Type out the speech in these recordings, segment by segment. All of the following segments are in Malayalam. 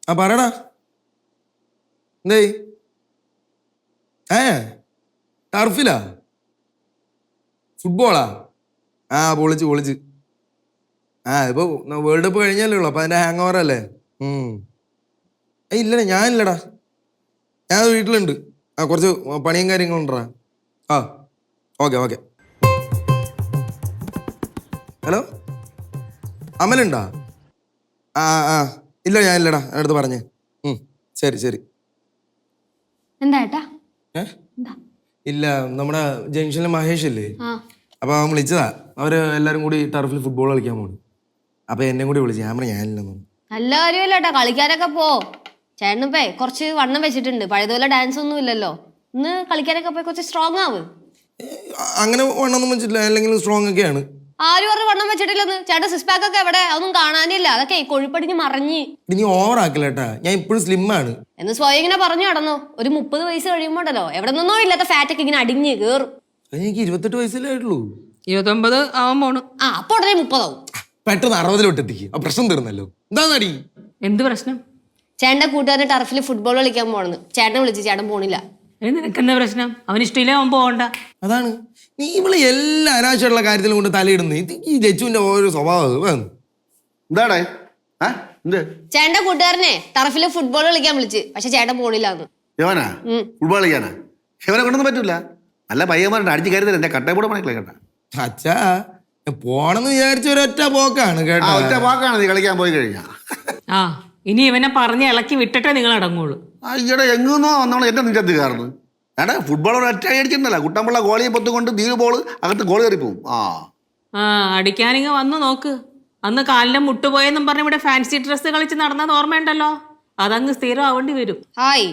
ആ പറയടാ എന്തേ ടർഫിലാ ഫുട്ബോളാ പൊളിച്ച് ഇപ്പൊ വേൾഡ് കപ്പ് കഴിഞ്ഞല്ലേ ഉള്ളു അപ്പൊ അതിന്റെ ഹാങ് ഓവർ അല്ലേ ഇല്ലടാ ഞാനില്ലടാ ഞാൻ വീട്ടിലുണ്ട് കുറച്ച് പണിയും കാര്യങ്ങളും ഉണ്ടടാ ഓക്കെ ഹലോ അമലുണ്ടാ ഇല്ല ഞാനില്ലടാ അടുത്ത് പറഞ്ഞേ ശരി ഇല്ല നമ്മുടെ ജംഗ്ഷനിലെ മഹേഷ് ഇല്ലേ അപ്പൊ അവൻ വിളിച്ചതാ അവര് എല്ലാരും കൂടി ടർഫിൽ ഫുട്ബോൾ കളിക്കാൻ പോകുന്നു അപ്പൊ എന്നെ കൂടി വിളിച്ചു ഞാനില്ലെന്നു നല്ല കാര്യമല്ലേട്ടാ കളിക്കാനൊക്കെ പോ ചേട്ടനിപ്പേ കുറച്ച് വണ്ണം വെച്ചിട്ടുണ്ട് പഴയതുപോലെ ഡാൻസ് ഒന്നും ഇല്ലല്ലോ ഇന്ന് കളിക്കാനൊക്കെ പോയി കുറച്ച് സ്ട്രോങ് ആവ് അങ്ങനെ വണ്ണമൊന്നും വെച്ചിട്ടില്ല അല്ലെങ്കിൽ സ്ട്രോങ് ഒക്കെയാണ് ആരും പറഞ്ഞു വണ്ണം വെച്ചിട്ടില്ലെന്ന് ചേട്ടൻ സിക്സ് പാക്ക് ഒക്കെ എവിടെ അതൊന്നും കാണാനില്ല അതൊക്കെ കൊഴുപ്പടിഞ്ഞ് മറിഞ്ഞ് നീ ഓവർ ആക്കില്ലേട്ടാ ഞാൻ ഇപ്പോഴും സ്ലിം ആണ് എന്ന് സ്വയം ഇങ്ങനെ പറഞ്ഞു നടന്നു ഒരു 30 വയസ്സ് കഴിയുമ്പോണ്ടല്ലോ എവിടെ നിന്നോ ഇല്ലാത്ത ഫാറ്റ് ഒക്കെ ഇങ്ങനെ അടിഞ്ഞ് കേറും എനിക്ക് 28 വയസ്സല്ലേ ആയിട്ടുള്ളൂ 29 ആവാൻ പോണു അപ്പൊ ഉടനെ 30 ആവും പെട്ടെന്ന് 60 എത്തിക്ക് പ്രശ്നം തീർന്നല്ലോ എന്താടി എന്ത് പ്രശ്നം ചേട്ടന്റെ കൂട്ടുകാരൻ ടർഫിൽ ഫുട്ബോൾ കളിക്കാൻ പോണെന്ന് ചേട്ടനെ വിളിച്ച് ചേട്ടൻ പോണില്ല നിനക്കെന്താ പ്രശ്നം അവന് ഇഷ്ടമില്ല അവൻ പോകണ്ട അതാണ് നീ ഇവള് എല്ലാ അനാവശ്യമുള്ള കാര്യത്തിലും കൊണ്ട് തലയിടുന്നു ഈ ജച്ചുവിന്റെ ഓരോ സ്വഭാവം എന്താടേ ചേട്ടന്റെ കൂട്ടുകാരനെ ടർഫിൽ ഫുട്ബോൾ കളിക്കാൻ വിളിച്ച് പക്ഷെ ചേട്ടൻ പോണില്ലാന്ന് യവനാ ഫുട്ബോൾ കളിക്കാനാ യവനെ കൊണ്ടൊന്നും പറ്റൂല നല്ല പയ്യന്മാരുണ്ട് അടിച്ച് കരുതൽ എന്റെ കട്ടയപ്പൂടെ പണിക്കളെ കേട്ടാ അച്ഛാ പോണെന്ന് വിചാരിച്ച ഒരൊറ്റ പോക്കാണ് കേട്ടോ ഒറ്റ പോക്കാണ് നീ കളിക്കാൻ പോയി കഴിഞ്ഞാ ഇനി ഇവനെ പറഞ്ഞ് ഇളക്കി വിട്ടിട്ടേ നിങ്ങൾ അടങ്ങുള്ളൂ ഈയിടെ എങ്ങുന്നോ നമ്മൾ എന്റെ നിഞ്ചത്ത് കയറുന്നു ഏടാ ഫുട്ബോൾ ഒറ്റ അടിച്ചിട്ടുണ്ടല്ല കുട്ടമ്പുള്ള ഗോളിയെ പൊത്തുകൊണ്ട് നീര് ബോൾ അകത്ത് ഗോൾ കയറി പോവും അടിക്കാനിങ്ങ വന്നു നോക്ക് അന്ന് കാലിന്റെ മുട്ടുപോയെന്നും പറഞ്ഞ് ഇവിടെ ഫാൻസി ഡ്രസ്സ് കളിച്ച് നടന്നത് ഓർമ്മയുണ്ടല്ലോ അതങ്ങ് സ്ഥിരം ആവേണ്ടി വരും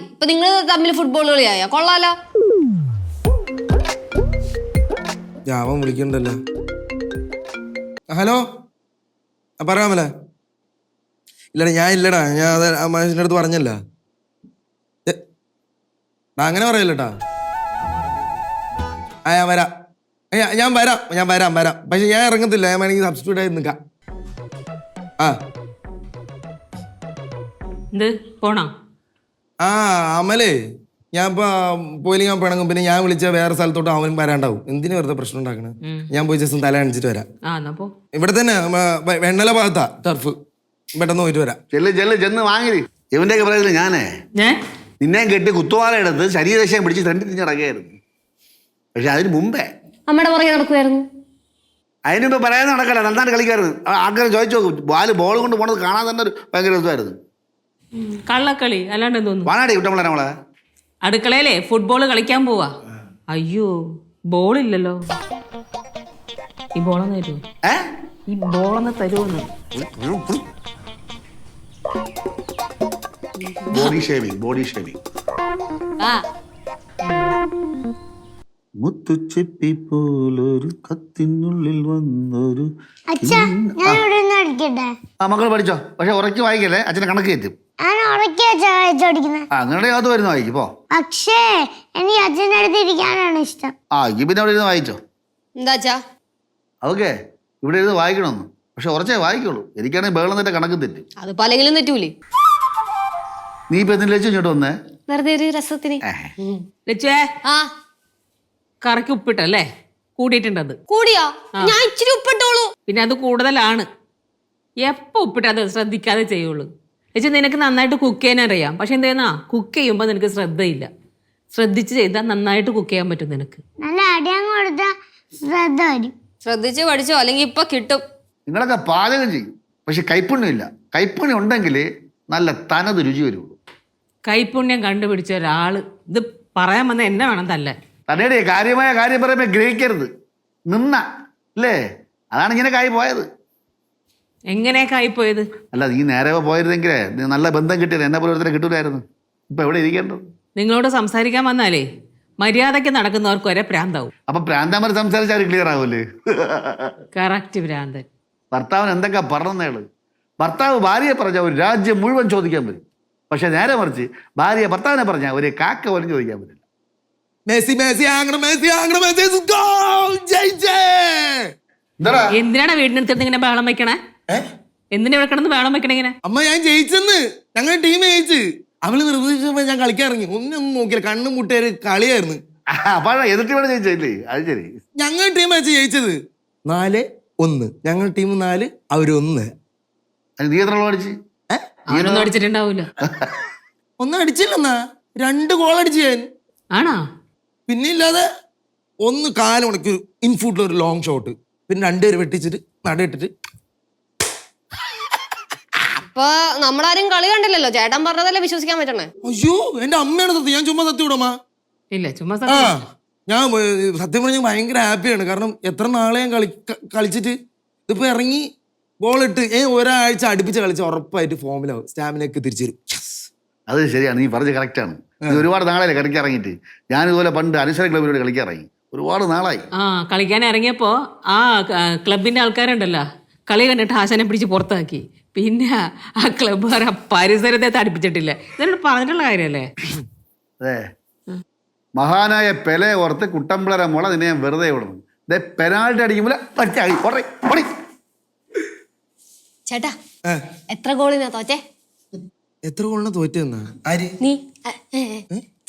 ഇപ്പൊ നിങ്ങൾ തമ്മിൽ ഫുട്ബോൾ കളിയായ കൊള്ളാലോ അവൻ വിളിക്കണ്ടല്ലോ ഹലോ പറയാമല്ലേ ഇല്ലടാ ഞാൻ ഇല്ലടാ ഞാൻ അത് ആ മനുഷ്യൻ്റെ അടുത്ത് പറഞ്ഞല്ല അങ്ങനെ പറയല്ലട്ടാ ഞാൻ വരാം പക്ഷെ ഞാൻ ഇറങ്ങത്തില്ല ഞാൻ വേണമെങ്കിൽ സബ്സ്റ്റിറ്റ്യൂട്ട് ആയി നിൽക്കാം പോണോ അമലേ ഞാൻ ഇപ്പൊ പോയില്ലെങ്കിൽ ഞാൻ പിണങ്ങും പിന്നെ ഞാൻ വിളിച്ച വേറെ സ്ഥലത്തോട്ട് അവനും വരാണ്ടാവും എന്തിനു വെറുതെ പ്രശ്നം ഉണ്ടാക്കണേ ഞാൻ പോയി ജസ്റ്റ് തല അണിച്ചിട്ട് വരാം ഇവിടെ തന്നെ വെണ്ണല ഭാഗത്താ ടർഫ് പെട്ടെന്ന് പോയിട്ട് വരാം ചെന്ന് വാങ്ങി ഇവന്റെ പറയുന്നത് ഞാനേ നിന്നെ കെട്ടി കുത്തുവാല എടുത്ത് ശരീരശയം പിടിച്ച് തണ്ടി തിരിഞ്ഞടക്കുകയായിരുന്നു പക്ഷെ അതിന് മുമ്പേ അമ്മയുടെ പുറകെ നടക്കുമായിരുന്നു അതിന് മുമ്പ് പറയാൻ നടക്കല്ല നന്നായിട്ട് കളിക്കായിരുന്നു ആൾക്കാരെ ചോദിച്ചു നോക്കും ബോൾ കൊണ്ട് പോണത് കാണാൻ തന്നെ ഒരു ഭയങ്കര രസമായിരുന്നു കള്ളക്കളി അല്ലാണ്ട് തോന്നുന്നു വാണാടി കുട്ടമ്പളെ നമ്മളെ അടുക്കളയിലെ ഫുട്ബോൾ കളിക്കാൻ പോവാ അയ്യോ ബോളില്ലല്ലോ ഈ ബോളൊന്ന് തരുമോ ഈ ബോളൊന്ന് തരുമെന്ന് ബോഡി ഷേവിംഗ് മുത്തുച്ചിപ്പി പോലൊരു കത്തിനുള്ളിൽ വന്നൊരു മക്കൾ പഠിച്ചോ പക്ഷെ ഉറക്കി വായിക്കല്ലേ അച്ഛനെ കണക്ക് കയറ്റും അങ്ങനെ അത് വരുന്ന വായിക്കും പോ പക്ഷേ എനിക്ക് അച്ഛൻ്റെ അടുത്ത് ഇരിക്കാനാണ് ഇഷ്ടം പിന്നെ അവിടെ ഇരുന്ന് വായിച്ചോ എന്താ അതൊക്കെ ഇവിടെ ഇരുന്ന് വായിക്കണമെന്ന് പക്ഷെ ഉറച്ചേ വായിക്കുള്ളൂ എനിക്കാണെങ്കിൽ ബഹളം തന്നെ കണക്ക് തെറ്റും അത് പലെങ്കിലും തെറ്റൂലേ നീ ഇപ്പൊ എന്തിനു ലച്ചു ഇങ്ങോട്ട് വന്നേ വെറുതെ ഒരു രസത്തിന് കറക്കി ഉപ്പിട്ടല്ലേ കൂടിയിട്ടുണ്ടത് കൂടിയാ ഞാൻ ഇച്ചിരി ഉപ്പിട്ടോളൂ പിന്നെ അത് കൂടുതലാണ് എപ്പോ ഉപ്പിട്ടത് ശ്രദ്ധിക്കാതെ ചെയ്യുള്ളൂ ചേച്ചി നിനക്ക് നന്നായിട്ട് കുക്ക് ചെയ്യാൻ അറിയാം പക്ഷെ എന്താ കുക്ക് ചെയ്യുമ്പോ നിനക്ക് ശ്രദ്ധയില്ല ശ്രദ്ധിച്ച് ചെയ്താൽ നന്നായിട്ട് കുക്ക് ചെയ്യാൻ പറ്റും നിനക്ക് നല്ല അടിയാൻ കൊടുത്താ ശ്രദ്ധ വരും ശ്രദ്ധിച്ച് പഠിച്ചോ അല്ലെങ്കിൽ ഇപ്പൊ കിട്ടും നിങ്ങളൊക്കെ പാചകം ചെയ്യും പക്ഷെ കൈപ്പുണ്യമില്ല കൈപ്പുണ്യം ഉണ്ടെങ്കിൽ നല്ല തനത് രുചി വരുള്ളൂ കൈപ്പുണ്യം കണ്ടുപിടിച്ച ഒരാള് ഇത് പറയാൻ വന്ന എന്നെ വേണം തല്ലാൻ തന്നേടെ കാര്യമായ കാര്യം പറയുമ്പോൾ ഗ്രഹിക്കരുത് നിന്ന അല്ലേ അതാണ് ഇങ്ങനെ കായി പോയത് എങ്ങനെയൊക്കെ ആയിപ്പോയത് അല്ല നീ നേരെ പോയിരുന്നെങ്കിലേ നല്ല ബന്ധം കിട്ടിയത് എന്നെ പോലെ ഒരുത്തരെ കിട്ടൂലായിരുന്നു ഇപ്പൊ എവിടെ ഇരിക്കേണ്ടത് നിങ്ങളോട് സംസാരിക്കാൻ വന്നാലേ മര്യാദയ്ക്ക് നടക്കുന്നവർക്ക് ഒരേ പ്രാന്താവും അപ്പൊ പ്രാന്താമര സംസാരിച്ചാൽ ക്ലിയർ ആവൂലേ കറക്റ്റ് ഭ്രാന്തൻ ഭർത്താവിന് എന്തൊക്കെ പറഞ്ഞേള് ഭർത്താവ് ഭാര്യയെ പറഞ്ഞാൽ ഒരു രാജ്യം മുഴുവൻ ചോദിക്കാൻ പറ്റും പക്ഷെ നേരെ മറിച്ച് ഭാര്യ ഭർത്താവിനെ പറഞ്ഞാൽ ഒരു കാക്ക പോലും ചോദിക്കാൻ പറ്റില്ല എന്തിനാണ് വീടിനടുത്ത് ഇങ്ങനെ ബഹളം വെക്കണേ എന്തിനാ ഇവിടെ കിടന്ന് വേണം വെക്കണ ഇങ്ങനെ? അമ്മ ഞാൻ ജയിച്ചെന്ന്, ഞങ്ങളുടെ ടീം ജയിച്ച്. അവള് നിർദ്ദേശിച്ചപ്പോ ഞാൻ കളിക്കാൻ ഇറങ്ങി. ഒന്നും നോക്കിയില്ല, കണ്ണും മുട്ടയൊരു കളിയായിരുന്നു. അപ്പോഴാ എതിർ ടീമാണ് ജയിച്ചല്ലേ? അത് ശരി. ഞങ്ങളുടെ ടീം വെച്ച് ജയിച്ചത് 4-1. ഞങ്ങളുടെ ടീം 4, അവര് 1. നീ എത്ര ഗോൾ അടിച്ച്? അവനൊന്നും അടിച്ചിട്ടുണ്ടാവൂല. ഒന്നും അടിച്ചില്ലെന്നാ, 2 ഗോൾ അടിച്ച് ഞാൻ. ആണോ? പിന്നെ ഇല്ലാതെ 1 കാല് ഉണക്കി ഇൻഫൂട്ടിൽ ഒരു ലോങ് ഷോട്ട്, പിന്നെ 2 പേര് വെട്ടിച്ചിട്ട് നടയിട്ടിട്ട്. അപ്പൊ നമ്മളാരും കളി കണ്ടില്ലല്ലോ, ചേട്ടൻ പറഞ്ഞതല്ലേ വിശ്വസിക്കാൻ പറ്റണേ? അയ്യോ, എന്റെ അമ്മയാണ് സത്യം, ഞാൻ ചുമ്മാ സത്യം വിടമ്മ. ഇല്ല, ചുമ്മാ ആ ഞാൻ സത്യം പറഞ്ഞാൽ ഭയങ്കര ഹാപ്പിയാണ്. കാരണം എത്ര നാളെ ഞാൻ കളിച്ചിട്ട് ഇതിപ്പോ ഇറങ്ങി ഗോൾ ഇട്ട് ഒരാഴ്ച അടുപ്പിച്ച് കളിച്ച ഉറപ്പായിട്ട് ഫോമിലാവും, സ്റ്റാമിനയൊക്കെ തിരിച്ചു തരും. അത് ശരിയാണ്, നീ പറഞ്ഞത് കറക്റ്റാണ്. നീ ഒരുപാട് നാളായില്ലേ കളിക്കാൻ ഇറങ്ങിയിട്ട്. ഞാനിതുപോലെ പണ്ട് അനുസര ക്ലബിനോട് കളിക്കാൻ ഇറങ്ങി, ഒരുപാട് നാളായി. കളിക്കാൻ ഇറങ്ങിയപ്പോ ആ ക്ലബിന്റെ ആൾക്കാരുണ്ടല്ലോ, കളി കണ്ടിട്ട് ആശാനെ പിടിച്ച് പുറത്താക്കി. പിന്നെ ആ ക്ലബ്ബുകാർ ആ പരിസരത്തെ തടിപ്പിച്ചിട്ടില്ല. ഇതൊരു പറഞ്ഞിട്ടുള്ള കാര്യമല്ലേ? അതെ, മഹാനായ പെലെ ഓർത്ത് കുട്ടമ്പിളര മുള നിന്നെ ഞാൻ വെറുതെ വിടണം. പെനാൾട്ടി അടിക്കുമ്പോൾ ചേട്ടാ, എത്ര ഗോളിനാ തോറ്റേ? എത്ര ഗോളിനാ തോറ്റെന്നാ? ആര്? നീ.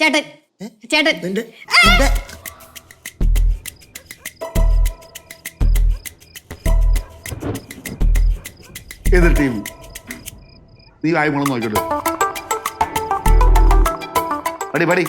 ചേട്ടൻ. ചേട്ടൻ. എതിർ ടീം. നീ ആയി മുളം നോക്കിട്ടോ. പടി